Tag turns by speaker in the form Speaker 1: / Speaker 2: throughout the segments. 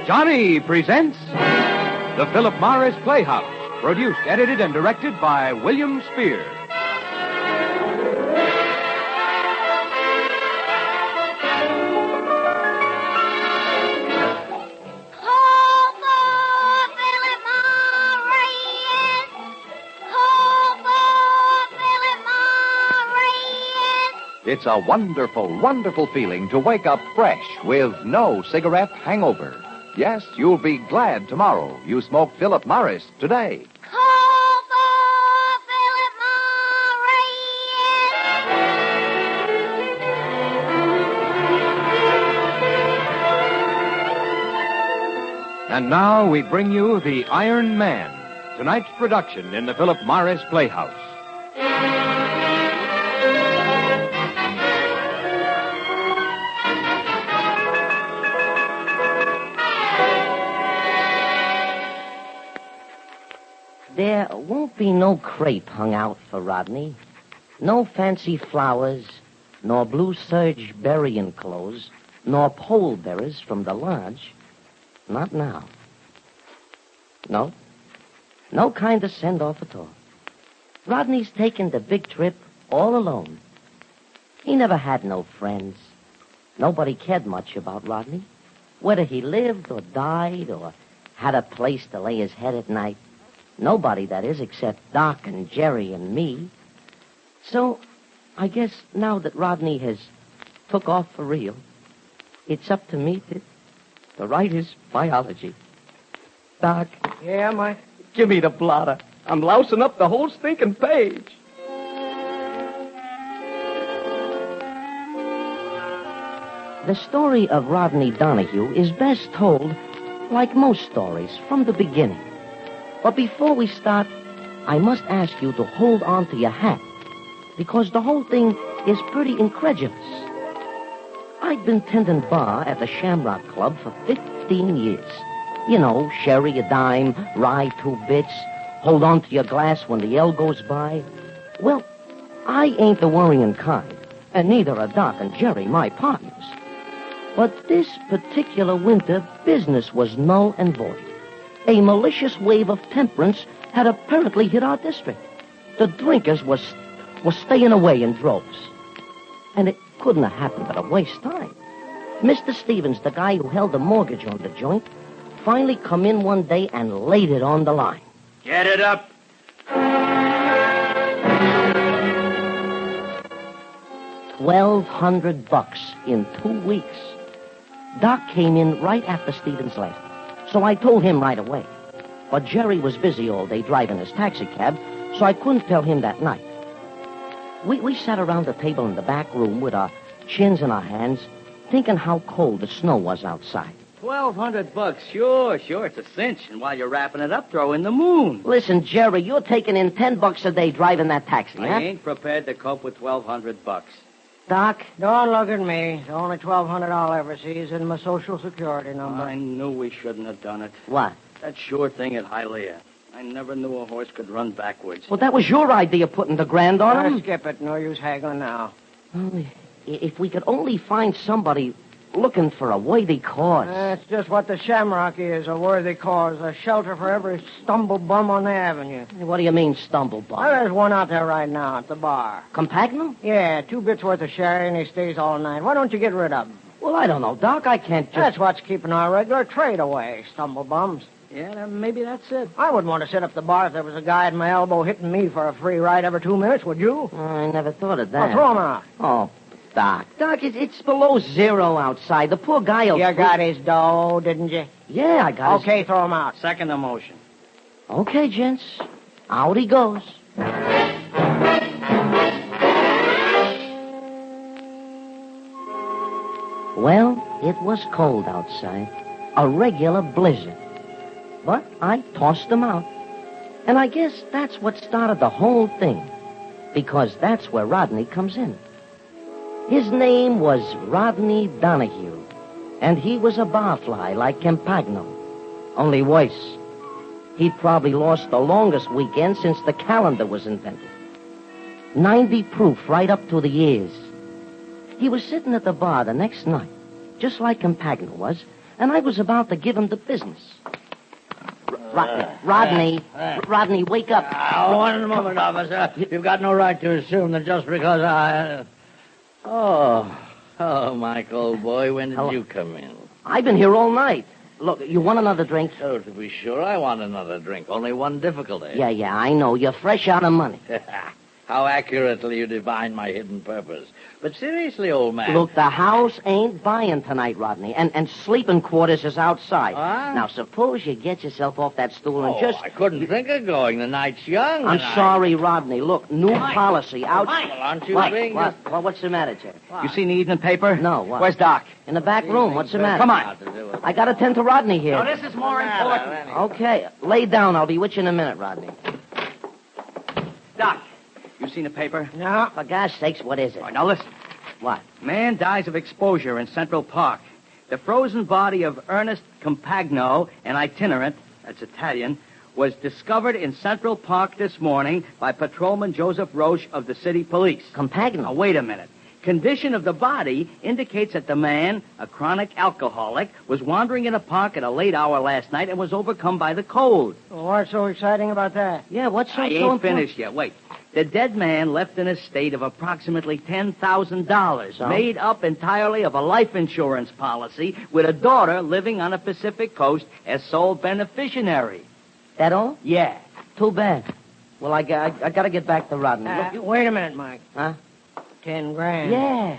Speaker 1: Johnny presents the Philip Morris Playhouse, produced, edited, and directed by William Spear. It's a wonderful, wonderful feeling to wake up fresh with no cigarette hangover. Yes, you'll be glad tomorrow you smoked Philip Morris today. And now we bring you The Iron Man, tonight's production in the Philip Morris Playhouse.
Speaker 2: There won't be no crepe hung out for Rodney. No fancy flowers, nor blue serge burying clothes, nor pole bearers from the lodge. Not now. No. No kind of send-off at all. Rodney's taking the big trip all alone. He never had no friends. Nobody cared much about Rodney. Whether he lived or died or had a place to lay his head at night. Nobody, that is, except Doc and Jerry and me. So, I guess now that Rodney has took off for real, it's up to me to write his biology. Doc.
Speaker 3: Yeah, Mike?
Speaker 2: Give me the blotter.
Speaker 3: I'm lousing up the whole stinking page.
Speaker 2: The story of Rodney Donahue is best told, like most stories, from the beginning. But before we start, I must ask you to hold on to your hat, because the whole thing is pretty incredulous. I've been tending bar at the Shamrock Club for 15 years. You know, sherry a dime, rye 2 bits, hold on to your glass when the L goes by. Well, I ain't the worrying kind, and neither are Doc and Jerry, my partners. But this particular winter, business was null and void. A malicious wave of temperance had apparently hit our district. The drinkers were staying away in droves. And it couldn't have happened at a waste time. Mr. Stevens, the guy who held the mortgage on the joint, finally come in one day and laid it on the line.
Speaker 4: Get it up.
Speaker 2: $1,200 in 2 weeks. Doc came in right after Stevens left. So I told him right away. But Jerry was busy all day driving his taxi cab, so I couldn't tell him that night. We sat around the table in the back room with our chins in our hands, thinking how cold the snow was outside.
Speaker 4: $1,200. Sure. It's a cinch. And while you're wrapping it up, throw in the moon.
Speaker 2: Listen, Jerry, you're taking in $10 a day driving that taxi, huh?
Speaker 4: I ain't prepared to cope with $1,200.
Speaker 2: Doc?
Speaker 3: Don't look at me. It's only $1,200 I'll ever see is in my Social Security number.
Speaker 4: I knew we shouldn't have done it.
Speaker 2: What?
Speaker 4: That sure thing at Hialeah. I never knew a horse could run backwards.
Speaker 2: Well, that was your idea, putting the grand on him.
Speaker 3: Skip it. No use haggling now.
Speaker 2: Well, if we could only find somebody looking for a worthy cause.
Speaker 3: That's just what the Shamrock is, a worthy cause. A shelter for every stumble bum on the avenue.
Speaker 2: What do you mean, stumble bum?
Speaker 3: Well, there's one out there right now at the bar.
Speaker 2: Compagno?
Speaker 3: Yeah, 2 bits worth of sherry, and he stays all night. Why don't you get rid of him?
Speaker 2: Well, I don't know, Doc. I can't just...
Speaker 3: That's what's keeping our regular trade away, stumble bums.
Speaker 4: Yeah, maybe that's it.
Speaker 3: I wouldn't want to sit up the bar if there was a guy at my elbow hitting me for a free ride every 2 minutes, would you?
Speaker 2: I never thought of that.
Speaker 3: Well, throw him out.
Speaker 2: Oh, Doc, it's below zero outside. The poor guy will...
Speaker 3: You got his dough, didn't you?
Speaker 2: Yeah, I got
Speaker 3: Okay, throw him out.
Speaker 4: Second the motion.
Speaker 2: Okay, gents. Out he goes. Well, it was cold outside. A regular blizzard. But I tossed him out. And I guess that's what started the whole thing. Because that's where Rodney comes in. His name was Rodney Donahue, and he was a barfly like Campagno, only worse. He'd probably lost the longest weekend since the calendar was invented. 90 proof right up to the ears. He was sitting at the bar the next night, just like Campagno was, and I was about to give him the business. Rodney, wake up.
Speaker 3: One moment, officer. You've got no right to assume that just because I...
Speaker 5: Oh, Mike, old boy, when did you come in?
Speaker 2: I've been here all night. Look, you want another drink?
Speaker 5: Oh, to be sure, I want another drink. Only one difficulty.
Speaker 2: Yeah, I know. You're fresh out of money.
Speaker 5: How accurately you divine my hidden purpose. But seriously, old man.
Speaker 2: Look, the house ain't buying tonight, Rodney, and sleeping quarters is outside.
Speaker 5: Huh?
Speaker 2: Now, suppose you get yourself off that stool and just...
Speaker 5: I couldn't think of going. The night's young.
Speaker 2: I'm sorry, Rodney. Look, new policy out...
Speaker 5: Well, aren't you
Speaker 2: What?
Speaker 5: being...
Speaker 2: What? Well, what's the matter, Jeff?
Speaker 4: You seen the evening paper?
Speaker 2: No, what?
Speaker 4: Where's Doc?
Speaker 2: In the back room. What's the matter?
Speaker 4: Come on.
Speaker 2: I got to tend to Rodney here.
Speaker 4: No, this is more important.
Speaker 2: Okay, lay down. I'll be with you in a minute, Rodney.
Speaker 4: Doc, you seen the paper?
Speaker 3: No.
Speaker 2: For God's sakes, what is it?
Speaker 4: All right, now listen.
Speaker 2: What?
Speaker 4: Man dies of exposure in Central Park. The frozen body of Ernest Compagno, an itinerant, that's Italian, was discovered in Central Park this morning by Patrolman Joseph Roche of the city police.
Speaker 2: Compagno?
Speaker 4: Now, wait a minute. Condition of the body indicates that the man, a chronic alcoholic, was wandering in a park at a late hour last night and was overcome by the cold.
Speaker 3: Well, what's so exciting about that?
Speaker 2: Yeah, what's so
Speaker 4: I ain't
Speaker 2: important?
Speaker 4: finished yet. Wait. The dead man left an estate of approximately $10,000,
Speaker 2: So?
Speaker 4: made up entirely of a life insurance policy with a daughter living on the Pacific coast as sole beneficiary.
Speaker 2: That all?
Speaker 4: Yeah.
Speaker 2: Too bad. Well, I got to get back to Rodney. Look,
Speaker 3: Wait a minute, Mike.
Speaker 2: Huh?
Speaker 3: 10 grand.
Speaker 2: Yeah.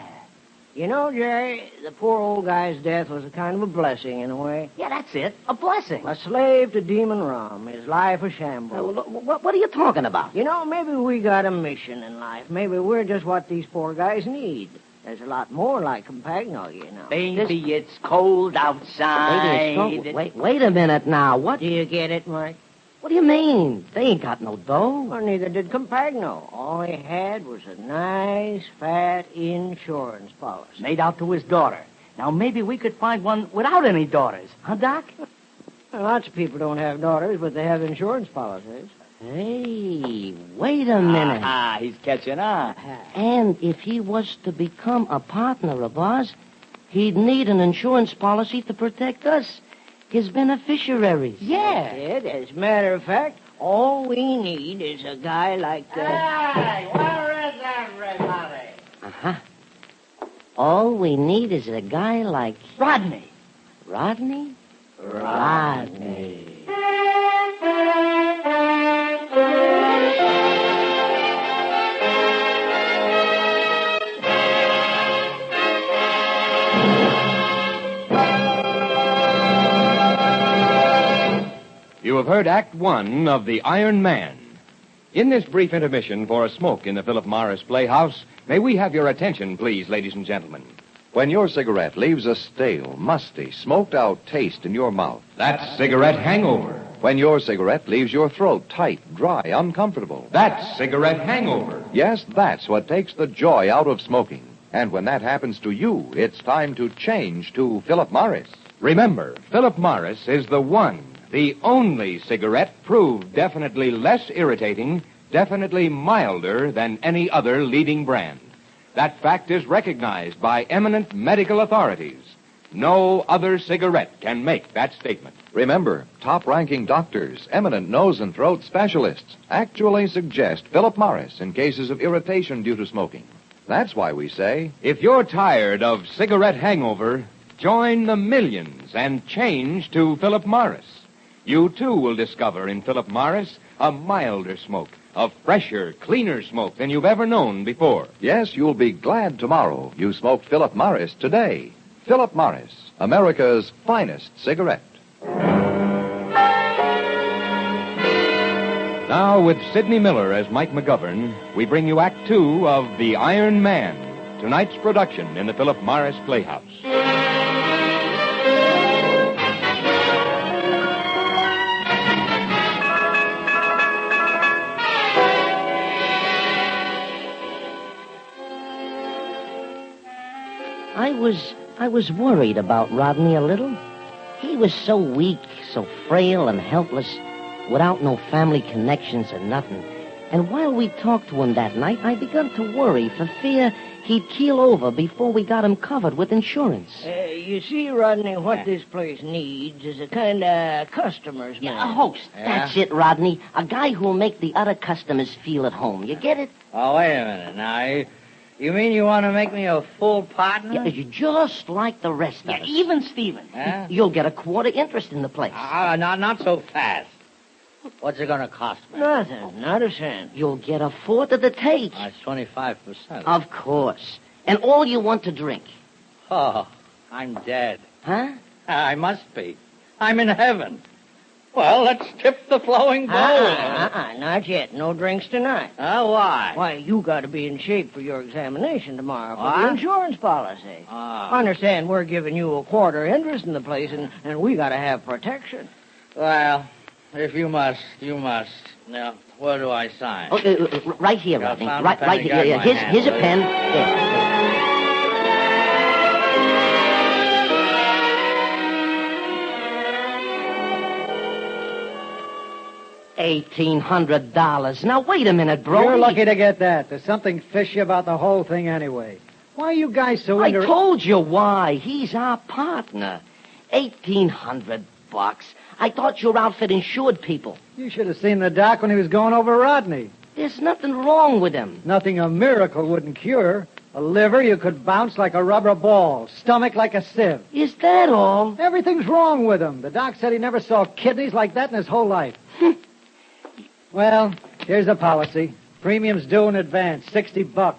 Speaker 3: You know, Jerry, the poor old guy's death was a kind of a blessing in a way.
Speaker 4: Yeah, that's it. A blessing.
Speaker 3: A slave to demon rum, his life a shambles.
Speaker 2: What are you talking about?
Speaker 3: You know, maybe we got a mission in life. Maybe we're just what these poor guys need. There's a lot more like Compagno, you know.
Speaker 4: Baby, it's cold outside.
Speaker 2: Wait a minute now. What?
Speaker 3: Do you get it, Mike?
Speaker 2: What do you mean? They ain't got no dough.
Speaker 3: Well, neither did Compagno. All he had was a nice, fat insurance policy.
Speaker 4: Made out to his daughter. Now, maybe we could find one without any daughters. Huh, Doc?
Speaker 3: Well, lots of people don't have daughters, but they have insurance policies.
Speaker 2: Hey, wait a minute.
Speaker 4: He's catching on.
Speaker 2: And if he was to become a partner of ours, he'd need an insurance policy to protect us, his beneficiaries.
Speaker 3: Yeah. As a matter of fact, all we need is a guy like
Speaker 5: Hey, where is everybody?
Speaker 2: Uh-huh. All we need is a guy like...
Speaker 4: Rodney.
Speaker 2: Rodney? Rodney.
Speaker 1: You have heard Act One of The Iron Man. In this brief intermission for a smoke in the Philip Morris Playhouse, may we have your attention, please, ladies and gentlemen. When your cigarette leaves a stale, musty, smoked-out taste in your mouth, that's cigarette hangover. When your cigarette leaves your throat tight, dry, uncomfortable, that's cigarette hangover. Yes, that's what takes the joy out of smoking. And when that happens to you, it's time to change to Philip Morris. Remember, Philip Morris is the one, the only cigarette proved definitely less irritating, definitely milder than any other leading brand. That fact is recognized by eminent medical authorities. No other cigarette can make that statement. Remember, top-ranking doctors, eminent nose and throat specialists actually suggest Philip Morris in cases of irritation due to smoking. That's why we say, if you're tired of cigarette hangover, join the millions and change to Philip Morris. You, too, will discover in Philip Morris a milder smoke, a fresher, cleaner smoke than you've ever known before. Yes, you'll be glad tomorrow you smoked Philip Morris today. Philip Morris, America's finest cigarette. Now, with Sidney Miller as Mike McGovern, we bring you Act Two of The Iron Man, tonight's production in the Philip Morris Playhouse.
Speaker 2: I was worried about Rodney a little. He was so weak, so frail and helpless, without no family connections or nothing. And while we talked to him that night, I begun to worry for fear he'd keel over before we got him covered with insurance.
Speaker 3: You see, Rodney, what this place needs is a kind of customer's man.
Speaker 2: Yeah, a host. That's it, Rodney. A guy who'll make the other customers feel at home. You get it?
Speaker 5: Oh, wait a minute. Now, you mean you want to make me a full partner?
Speaker 2: Yeah, you're just like the rest of us.
Speaker 4: Even Steven.
Speaker 5: Huh?
Speaker 2: You'll get a quarter interest in the place.
Speaker 5: Not so fast. What's it going to cost me?
Speaker 3: Nothing, not a cent.
Speaker 2: You'll get a fourth of the take.
Speaker 5: That's 25%.
Speaker 2: Of course. And all you want to drink.
Speaker 5: Oh, I'm dead.
Speaker 2: Huh?
Speaker 5: I must be. I'm in heaven. Well, let's tip the flowing bowl.
Speaker 3: Not yet. No drinks tonight.
Speaker 5: Why?
Speaker 3: Why, you got to be in shape for your examination tomorrow for the
Speaker 5: What?
Speaker 3: insurance policy. Understand, we're giving you a quarter interest in the place, and we got to have protection.
Speaker 5: Well, if you must, you must. Now, where do I sign?
Speaker 2: Okay, right here,
Speaker 5: Yeah,
Speaker 2: Rodney.
Speaker 5: found
Speaker 2: Right,
Speaker 5: the pen
Speaker 2: right
Speaker 5: and
Speaker 2: here.
Speaker 5: got
Speaker 2: Yeah,
Speaker 5: my
Speaker 2: here's,
Speaker 5: hand.
Speaker 2: here's a pen. There. $1,800. Now, wait a minute, bro.
Speaker 6: You're lucky to get that. There's something fishy about the whole thing anyway. Why are you guys so
Speaker 2: I told you why. He's our partner. $1,800. I thought your outfit insured people.
Speaker 6: You should have seen the doc when he was going over Rodney.
Speaker 2: There's nothing wrong with him.
Speaker 6: Nothing a miracle wouldn't cure. A liver you could bounce like a rubber ball. Stomach like a sieve.
Speaker 2: Is that all?
Speaker 6: Everything's wrong with him. The doc said he never saw kidneys like that in his whole life. Well, here's the policy. Premiums due in advance, $60.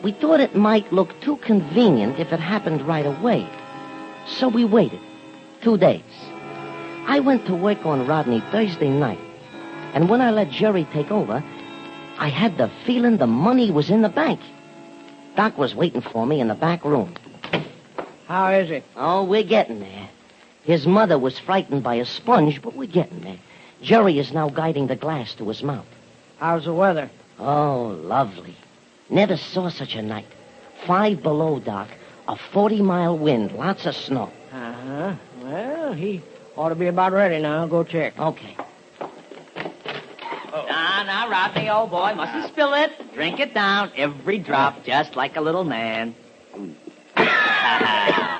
Speaker 2: We thought it might look too convenient if it happened right away. So we waited 2 days. I went to work on Rodney Thursday night. And when I let Jerry take over, I had the feeling the money was in the bank. Doc was waiting for me in the back room.
Speaker 3: How is it?
Speaker 2: Oh, we're getting there. His mother was frightened by a sponge, but we're getting there. Jerry is now guiding the glass to his mouth.
Speaker 3: How's the weather?
Speaker 2: Oh, lovely. Never saw such a night. 5 below, Doc. A 40-mile wind. Lots of snow.
Speaker 3: Uh-huh. Well, he ought to be about ready now. Go check.
Speaker 2: Okay.
Speaker 4: Now, Rodney, old boy, mustn't spill it. Drink it down, every drop, just like a little man.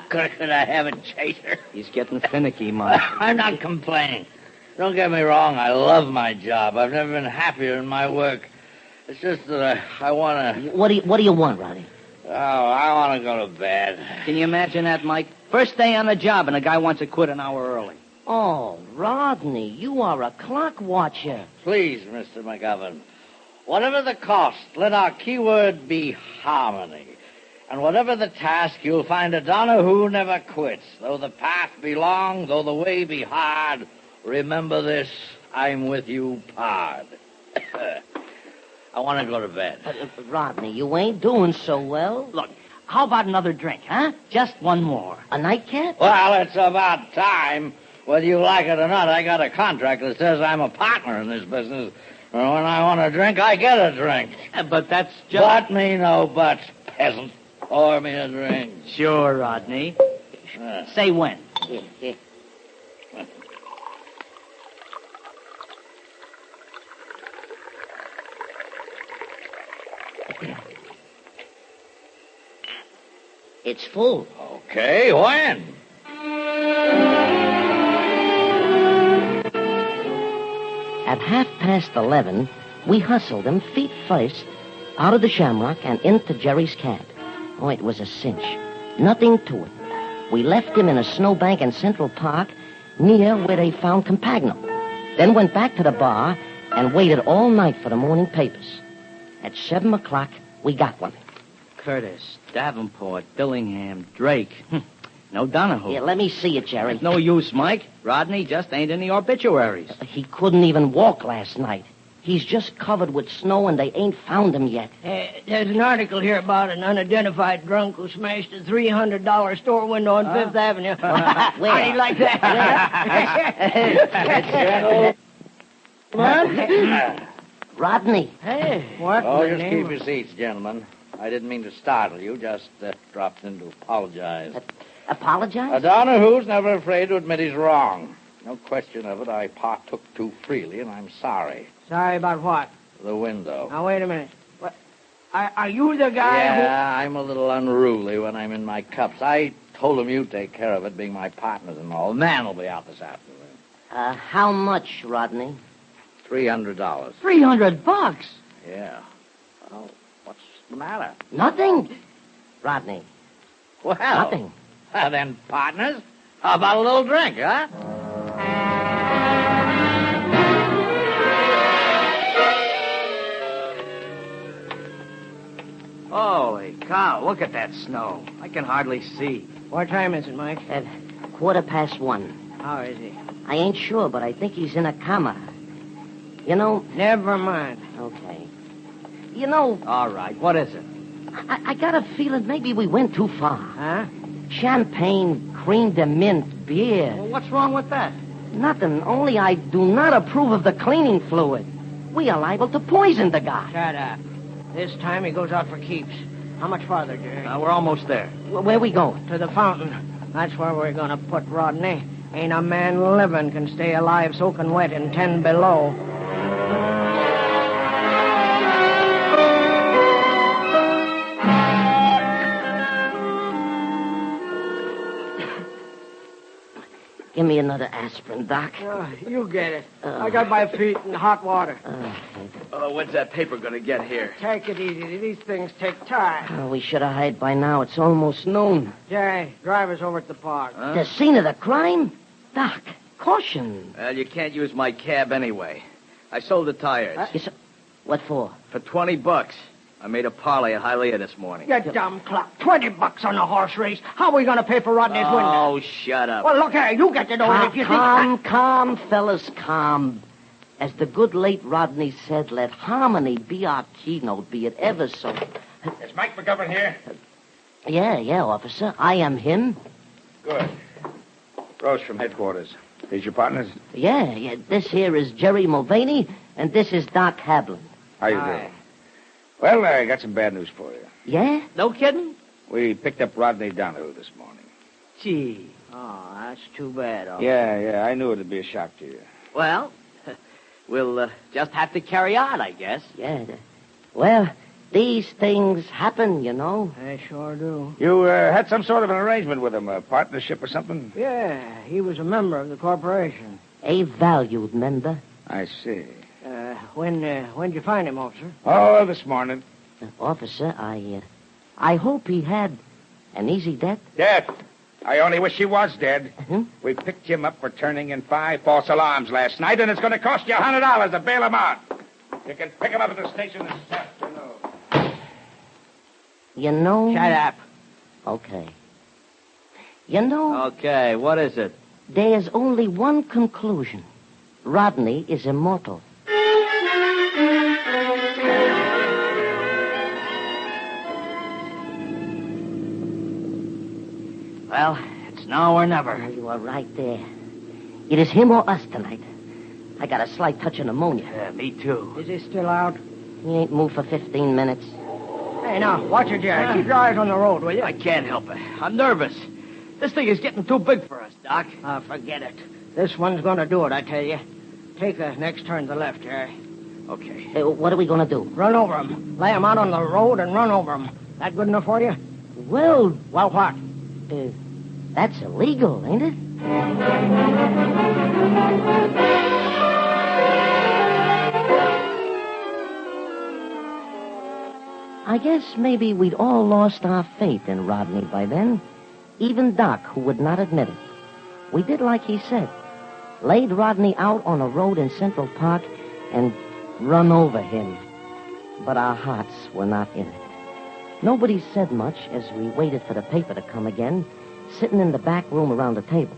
Speaker 5: Could I have a chaser?
Speaker 4: He's getting finicky, Mike.
Speaker 5: I'm not complaining. Don't get me wrong. I love my job. I've never been happier in my work. It's just that I want to...
Speaker 2: What do you want, Rodney?
Speaker 5: Oh, I want to go to bed.
Speaker 4: Can you imagine that, Mike? First day on the job, and a guy wants to quit an hour early.
Speaker 2: Oh, Rodney, you are a clock watcher.
Speaker 5: Please, Mr. McGovern, whatever the cost, let our keyword be harmony. And whatever the task, you'll find a Donahue never quits. Though the path be long, though the way be hard, remember this, I'm with you, pard. I want to go to bed.
Speaker 2: Rodney, you ain't doing so well.
Speaker 4: Look, how about another drink, huh? Just one more.
Speaker 2: A nightcap?
Speaker 5: Well, it's about time. Whether you like it or not, I got a contract that says I'm a partner in this business. And when I want a drink, I get a drink.
Speaker 4: But that's just...
Speaker 5: But me no buts, peasant. Pour me a drink.
Speaker 4: Sure, Rodney. Say when.
Speaker 2: Yeah. It's full.
Speaker 5: Okay, when?
Speaker 2: At 11:30, we hustled him feet first out of the Shamrock and into Jerry's cab. Oh, it was a cinch. Nothing to it. We left him in a snowbank in Central Park near where they found Compagno. Then went back to the bar and waited all night for the morning papers. At 7 o'clock, we got one.
Speaker 4: Curtis, Davenport, Dillingham, Drake. No Donahue.
Speaker 2: Here, let me see it, Jerry.
Speaker 4: No use, Mike. Rodney just ain't in the obituaries.
Speaker 2: He couldn't even walk last night. He's just covered with snow, and they ain't found him yet.
Speaker 3: There's an article here about an unidentified drunk who smashed a $300 store window on Fifth Avenue.
Speaker 2: Where?
Speaker 3: How do you like that?
Speaker 2: Rodney.
Speaker 3: Hey, what?
Speaker 5: Oh,
Speaker 3: the
Speaker 5: just
Speaker 3: name
Speaker 5: keep your seats, gentlemen. I didn't mean to startle you, just dropped in to apologize.
Speaker 2: Apologize?
Speaker 5: Donahue's never afraid to admit he's wrong. No question of it, I partook too freely, and I'm sorry.
Speaker 3: Sorry about what?
Speaker 5: The window.
Speaker 3: Now, wait a minute. What? Are you the guy
Speaker 5: Yeah, I'm a little unruly when I'm in my cups. I told him you'd take care of it, being my partners and all. The man will be out this afternoon.
Speaker 2: How much, Rodney?
Speaker 5: $300.
Speaker 4: $300?
Speaker 5: Yeah. Well, what's the matter?
Speaker 2: Nothing. Rodney,
Speaker 5: Well,
Speaker 2: nothing.
Speaker 5: Then, partners, how about a little drink, huh?
Speaker 4: Holy cow, look at that snow. I can hardly see.
Speaker 3: What time is it, Mike?
Speaker 2: At 1:15.
Speaker 3: How is he?
Speaker 2: I ain't sure, but I think he's in a coma. You know...
Speaker 3: Never mind.
Speaker 2: Okay. You know,
Speaker 4: All right, what is it?
Speaker 2: I got a feeling maybe we went too far.
Speaker 3: Huh?
Speaker 2: Champagne, cream de mint, beer.
Speaker 4: Well, what's wrong with that?
Speaker 2: Nothing, only I do not approve of the cleaning fluid. We are liable to poison the guy.
Speaker 3: Shut up. This time he goes out for keeps. How much farther, Jerry?
Speaker 4: We're almost there.
Speaker 2: Where we going?
Speaker 3: To the fountain. That's where we're going to put Rodney. Ain't a man living can stay alive soaking wet in 10 below.
Speaker 2: Give me another aspirin, Doc.
Speaker 3: You get it. I got my feet in hot water.
Speaker 4: When's that paper going to get here?
Speaker 3: Take it easy. These things take time.
Speaker 2: We should have hid by now. It's almost noon.
Speaker 3: Jerry, drive us over to the park.
Speaker 2: The scene of the crime? Doc, caution.
Speaker 4: Well, you can't use my cab anyway. I sold the tires.
Speaker 2: What for?
Speaker 4: For $20. I made a parlay at Hialeah this morning.
Speaker 3: You dumb clock. $20 on a horse race. How are we going to pay for Rodney's window?
Speaker 4: Oh, shut up.
Speaker 3: Well, look here. You get to know it if you
Speaker 2: Calm, fellas, calm. As the good late Rodney said, let harmony be our keynote, be it ever so.
Speaker 1: Is Mike McGovern here?
Speaker 2: Yeah, officer. I am him.
Speaker 1: Good. Rose from headquarters. These your partners?
Speaker 2: Yeah. This here is Jerry Mulvaney, and this is Doc Hablin.
Speaker 1: How you doing? Well, I got some bad news for you.
Speaker 2: Yeah?
Speaker 4: No kidding?
Speaker 1: We picked up Rodney Donahue this morning.
Speaker 4: Gee.
Speaker 3: Oh, that's too bad. Officer.
Speaker 1: Yeah. I knew it'd be a shock to you.
Speaker 4: Well, we'll just have to carry on, I guess.
Speaker 2: Yeah. Well, these things happen, you know.
Speaker 3: They sure do.
Speaker 1: You had some sort of an arrangement with him, a partnership or something?
Speaker 3: Yeah, he was a member of the corporation.
Speaker 2: A valued member.
Speaker 1: I see.
Speaker 3: When'd you find him, officer?
Speaker 1: Oh, this morning.
Speaker 2: Officer, I hope he had an easy death.
Speaker 1: Dead. I only wish he was dead.
Speaker 2: Hmm?
Speaker 1: We picked him up for turning in 5 false alarms last night, and it's going to cost you $100 to bail him out. You can pick him up at the station this afternoon.
Speaker 2: You know...
Speaker 3: Shut up.
Speaker 2: Okay. You know,
Speaker 4: Okay, what is it?
Speaker 2: there's only one conclusion. Rodney is immortal.
Speaker 4: Well, it's now or never.
Speaker 2: You are right there. It is him or us tonight. I got a slight touch of pneumonia.
Speaker 4: Yeah, me too.
Speaker 3: Is he still out?
Speaker 2: He ain't moved for 15 minutes.
Speaker 3: Hey, now, watch it, Jerry. Keep your eyes on the road, will you?
Speaker 4: I can't help it. I'm nervous. This thing is getting too big for us, Doc.
Speaker 3: Forget it. This one's going to do it, I tell you. Take the next turn to the left, Jerry.
Speaker 4: Okay.
Speaker 2: Hey, what are we going to do?
Speaker 3: Run over him. Lay him out on the road and run over him. That good enough for you?
Speaker 2: Well,
Speaker 3: Well, what?
Speaker 2: that's illegal, ain't it? I guess maybe we'd all lost our faith in Rodney by then. Even Doc, who would not admit it. We did like he said. Laid Rodney out on a road in Central Park and run over him. But our hearts were not in it. Nobody said much as we waited for the paper to come again, sitting in the back room around the table.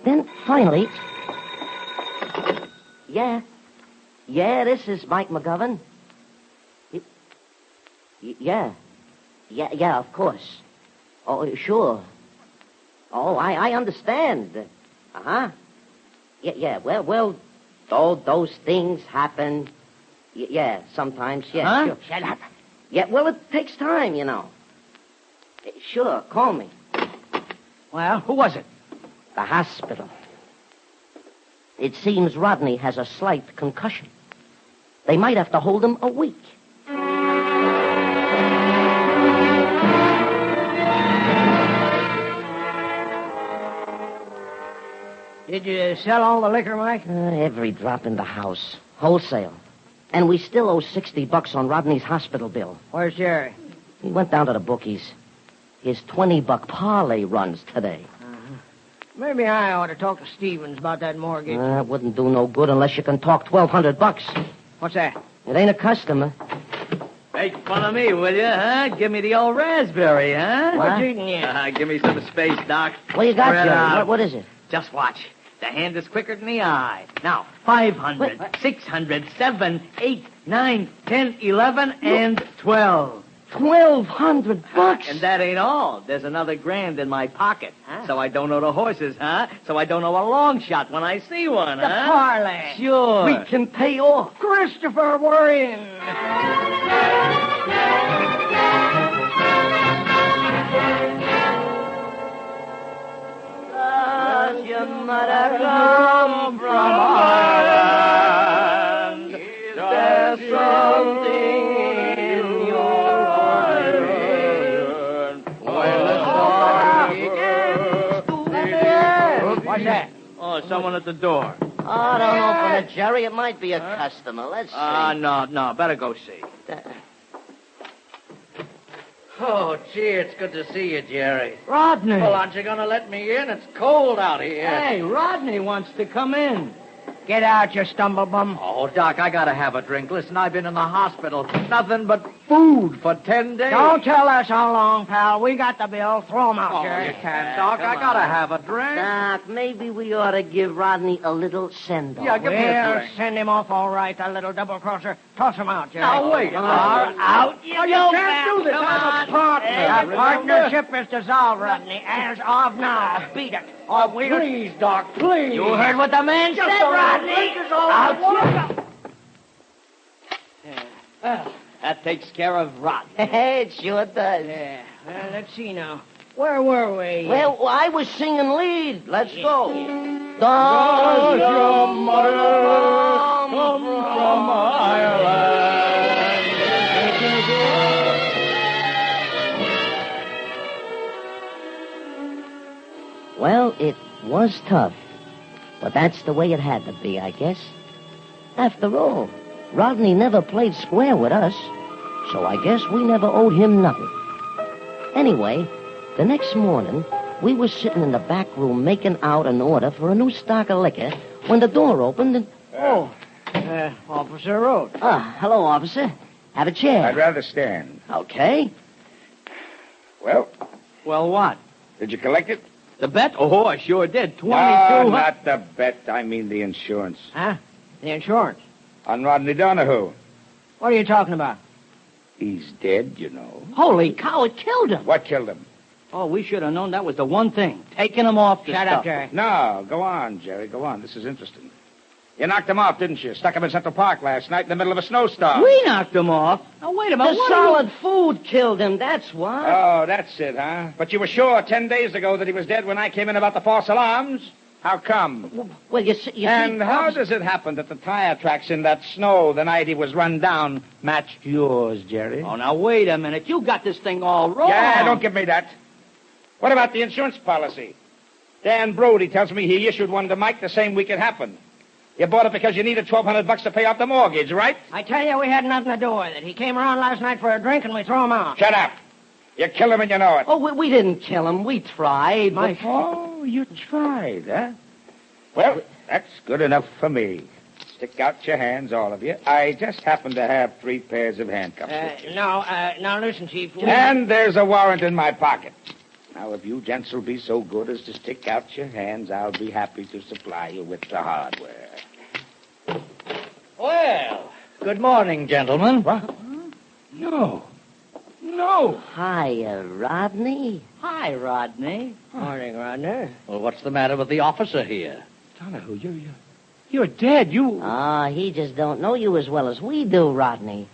Speaker 2: Then, finally... Yeah, this is Mike McGovern. Yeah, of course. Oh, sure. Oh, I understand. Uh-huh. Yeah, well, those things happen. Yeah, sometimes, yeah,
Speaker 4: Huh?
Speaker 2: sure. Shut up. Yeah, well, it takes time, you know. Sure, call me.
Speaker 3: Well,
Speaker 4: Who was it?
Speaker 2: The hospital. It seems Rodney has a slight concussion. They might have to hold him a week.
Speaker 3: Did you sell all the liquor, Mike?
Speaker 2: Every drop in the house. Wholesale. And we still owe $60 on Rodney's hospital bill.
Speaker 3: Where's Jerry?
Speaker 2: He went down to the bookies. His $20 parlay runs today.
Speaker 3: Maybe I ought to talk to Stevens about that mortgage.
Speaker 2: It wouldn't do no good unless you can talk $1,200.
Speaker 3: What's that?
Speaker 2: It ain't a customer.
Speaker 4: Make fun of me, will you, huh? Give me the old raspberry, huh?
Speaker 3: What's eating you?
Speaker 4: Give me some space, Doc.
Speaker 2: What you got,
Speaker 4: Spread
Speaker 2: Jerry?
Speaker 4: out.
Speaker 2: What is it?
Speaker 4: Just watch. The hand is quicker than the eye. Now, 500,
Speaker 2: What?
Speaker 4: 600, 7, 8, 9, 10, 11, and 12.
Speaker 2: $1,200.
Speaker 4: And that ain't all. There's another $1,000 in my pocket.
Speaker 3: Huh?
Speaker 4: So I don't know the horses, huh? So I don't know a long shot when I see one,
Speaker 3: The
Speaker 4: huh?
Speaker 3: parlay.
Speaker 4: Sure.
Speaker 2: We can pay off.
Speaker 3: Christopher, we're in.
Speaker 2: Does your mother come from Ireland? Is there something in your iron?
Speaker 3: What's that?
Speaker 4: Oh, someone at the door.
Speaker 2: Oh, don't open it, Jerry. It might be a customer. Let's see.
Speaker 4: No. Better go see.
Speaker 5: Oh, gee, it's good to see you, Jerry.
Speaker 3: Rodney.
Speaker 5: Well, aren't you going to let me in? It's cold out here.
Speaker 4: Hey, Rodney wants to come in.
Speaker 3: Get out, you stumblebum.
Speaker 5: Oh, Doc, I got to have a drink. Listen, I've been in the hospital. Nothing but food for 10 days.
Speaker 3: Don't tell us how long, pal. We got the bill. Throw 'em out,
Speaker 5: Oh,
Speaker 3: Jerry.
Speaker 5: you can't, Doc. I got to have a drink.
Speaker 2: Doc, maybe we ought to give Rodney a little send-off.
Speaker 5: Yeah, give me a
Speaker 3: We'll
Speaker 5: drink.
Speaker 3: send him off all right, that little double-crosser. Toss him out, Jerry.
Speaker 5: Now, wait.
Speaker 3: Out you
Speaker 5: you
Speaker 3: go,
Speaker 5: can't
Speaker 3: pal.
Speaker 5: do this.
Speaker 3: Come
Speaker 5: I'm a
Speaker 3: on.
Speaker 5: partner.
Speaker 3: That
Speaker 5: Remember?
Speaker 3: partnership is dissolved, Rodney, as of now. Beat it. Or we'll...
Speaker 5: Please, Doc, please.
Speaker 3: You heard what the man
Speaker 5: Just
Speaker 3: said,
Speaker 5: a little
Speaker 3: Rodney.
Speaker 5: drink is all I
Speaker 3: Out you
Speaker 5: want.
Speaker 3: go.
Speaker 4: That takes care of Rodney.
Speaker 2: It sure does.
Speaker 3: Yeah. Well, let's see now. Where were we?
Speaker 2: Well, I was singing lead. Let's go.
Speaker 5: Does your mother come from
Speaker 2: Well, it was tough. But that's the way it had to be, I guess. After all, Rodney never played square with us, so I guess we never owed him nothing. Anyway, the next morning, we were sitting in the back room making out an order for a new stock of liquor when the door opened and...
Speaker 3: Officer Rhodes.
Speaker 2: Hello, officer. Have a chair.
Speaker 7: I'd rather stand.
Speaker 2: Okay.
Speaker 7: Well,
Speaker 4: Well, what?
Speaker 7: did you collect it?
Speaker 4: The bet? Oh, I sure did. 22.
Speaker 7: No, not the bet. I mean the insurance.
Speaker 3: Huh? The insurance.
Speaker 7: On Rodney Donahue.
Speaker 3: What are you talking about?
Speaker 7: He's dead, you know.
Speaker 4: Holy cow, it killed him.
Speaker 7: What killed him?
Speaker 4: Oh, we should have known that was the one thing. Taking him off the
Speaker 3: Shut
Speaker 4: stuff.
Speaker 3: up, Jerry.
Speaker 7: No, go on, Jerry. Go on. This is interesting. You knocked him off, didn't you? Stuck him in Central Park last night in the middle of a snowstorm.
Speaker 4: We knocked him off. Now, wait a minute.
Speaker 2: The
Speaker 4: what are
Speaker 2: solid food killed him, that's why.
Speaker 7: Oh, that's it, huh? But you were sure 10 days ago that he was dead when I came in about the false alarms? How come?
Speaker 2: Well, you see...
Speaker 7: And how does it happen that the tire tracks in that snow the night he was run down matched yours, Jerry?
Speaker 4: Oh, now, wait a minute. You got this thing all wrong.
Speaker 7: Yeah, don't give me that. What about the insurance policy? Dan Brody tells me he issued one to Mike the same week it happened. You bought it because you needed $1,200 to pay off the mortgage, right?
Speaker 3: I tell you, we had nothing to do with it. He came around last night for a drink, and we threw him out.
Speaker 7: Shut up. You killed him and you know it.
Speaker 2: Oh, we didn't kill him. We tried.
Speaker 3: Mike.
Speaker 7: Oh, you tried, huh? Well, that's good enough for me. Stick out your hands, all of you. I just happen to have 3 pairs of handcuffs.
Speaker 3: Now listen, Chief.
Speaker 7: And there's a warrant in my pocket. Now, if you gents will be so good as to stick out your hands, I'll be happy to supply you with the hardware.
Speaker 5: Well, good morning, gentlemen.
Speaker 7: What? No. No.
Speaker 2: Hi, Rodney.
Speaker 4: Hi, Rodney.
Speaker 3: Morning, Rodney.
Speaker 5: Well, what's the matter with the officer here?
Speaker 7: Donahue, you're dead.
Speaker 2: He just don't know you as well as we do, Rodney.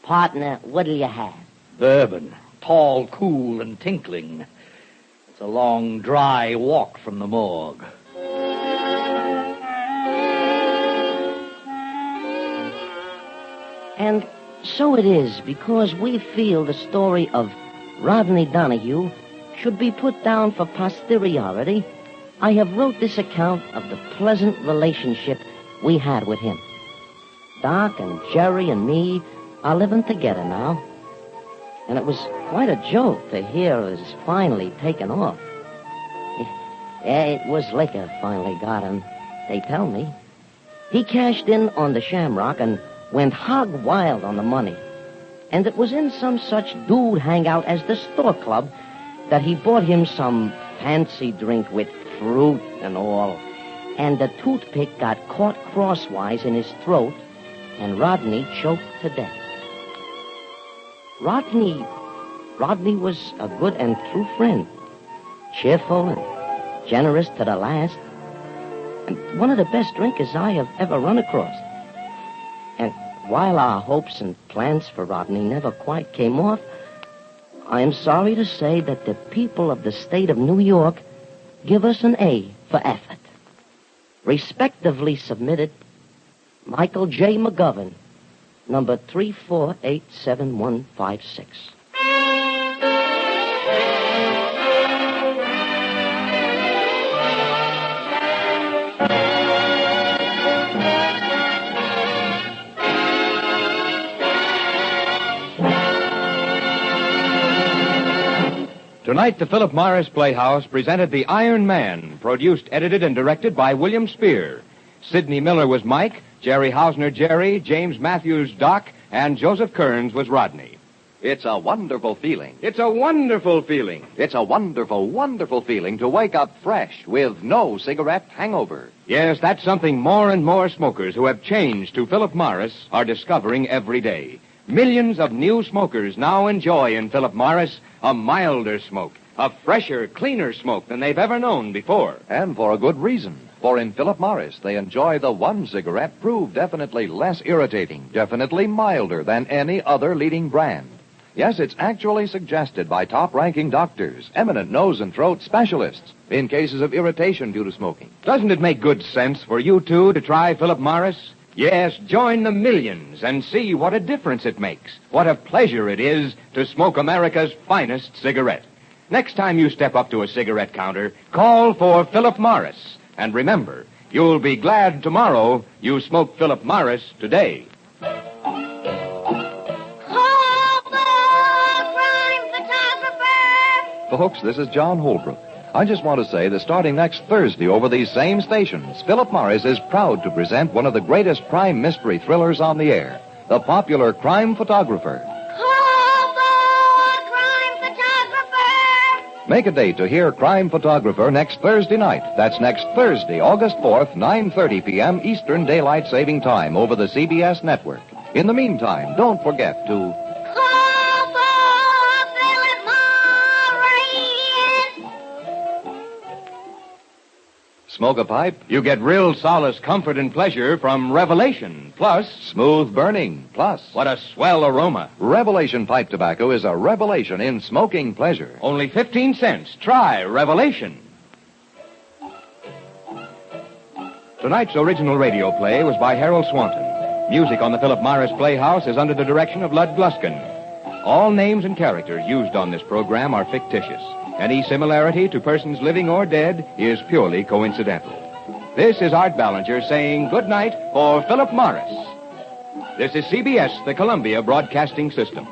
Speaker 2: Partner, what'll you have?
Speaker 5: Bourbon. Tall, cool, and tinkling. It's a long, dry walk from the morgue.
Speaker 2: And so it is because we feel the story of Rodney Donahue should be put down for posteriority, I have wrote this account of the pleasant relationship we had with him. Doc and Jerry and me are living together now. And it was quite a joke to hear us finally taken off. Yeah, it was liquor finally got him, they tell me. He cashed in on the Shamrock and went hog wild on the money. And it was in some such dude hangout as the Store Club that he bought him some fancy drink with fruit and all. And the toothpick got caught crosswise in his throat, and Rodney choked to death. Rodney was a good and true friend, cheerful and generous to the last, and one of the best drinkers I have ever run across. And while our hopes and plans for Rodney never quite came off, I am sorry to say that the people of the state of New York give us an A for effort. Respectively submitted, Michael J. McGovern, number 3487156.
Speaker 1: Tonight, the Philip Morris Playhouse presented The Iron Man, produced, edited, and directed by William Spear. Sidney Miller was Mike, Jerry Hausner Jerry, James Matthews Doc, and Joseph Kearns was Rodney.
Speaker 8: It's a wonderful feeling.
Speaker 1: It's a wonderful feeling.
Speaker 8: It's a wonderful, wonderful feeling to wake up fresh with no cigarette hangover.
Speaker 1: Yes, that's something more and more smokers who have changed to Philip Morris are discovering every day. Millions of new smokers now enjoy in Philip Morris a milder smoke, a fresher, cleaner smoke than they've ever known before.
Speaker 8: And for a good reason. For in Philip Morris, they enjoy the one cigarette proved definitely less irritating, definitely milder than any other leading brand. Yes, it's actually suggested by top-ranking doctors, eminent nose and throat specialists, in cases of irritation due to smoking.
Speaker 1: Doesn't it make good sense for you two to try Philip Morris? Yes, join the millions and see what a difference it makes, what a pleasure it is to smoke America's finest cigarette. Next time you step up to a cigarette counter, call for Philip Morris. And remember, you'll be glad tomorrow you smoked Philip Morris today.
Speaker 8: Folks, this is John Holbrook. I just want to say that starting next Thursday over these same stations, Philip Morris is proud to present one of the greatest crime mystery thrillers on the air, the popular Crime Photographer. Make a date to hear Crime Photographer next Thursday night. That's next Thursday, August 4th, 9:30 p.m. Eastern Daylight Saving Time over the CBS network. In the meantime, don't forget to... Smoke a pipe?
Speaker 1: You get real solace, comfort, and pleasure from Revelation. Plus...
Speaker 8: Smooth burning. Plus...
Speaker 1: What a swell aroma.
Speaker 8: Revelation pipe tobacco is a revelation in smoking pleasure.
Speaker 1: Only 15 cents. Try Revelation. Tonight's original radio play was by Harold Swanton. Music on the Philip Morris Playhouse is under the direction of Lud Gluskin. All names and characters used on this program are fictitious. Any similarity to persons living or dead is purely coincidental. This is Art Ballinger saying good night for Philip Morris. This is CBS, the Columbia Broadcasting System.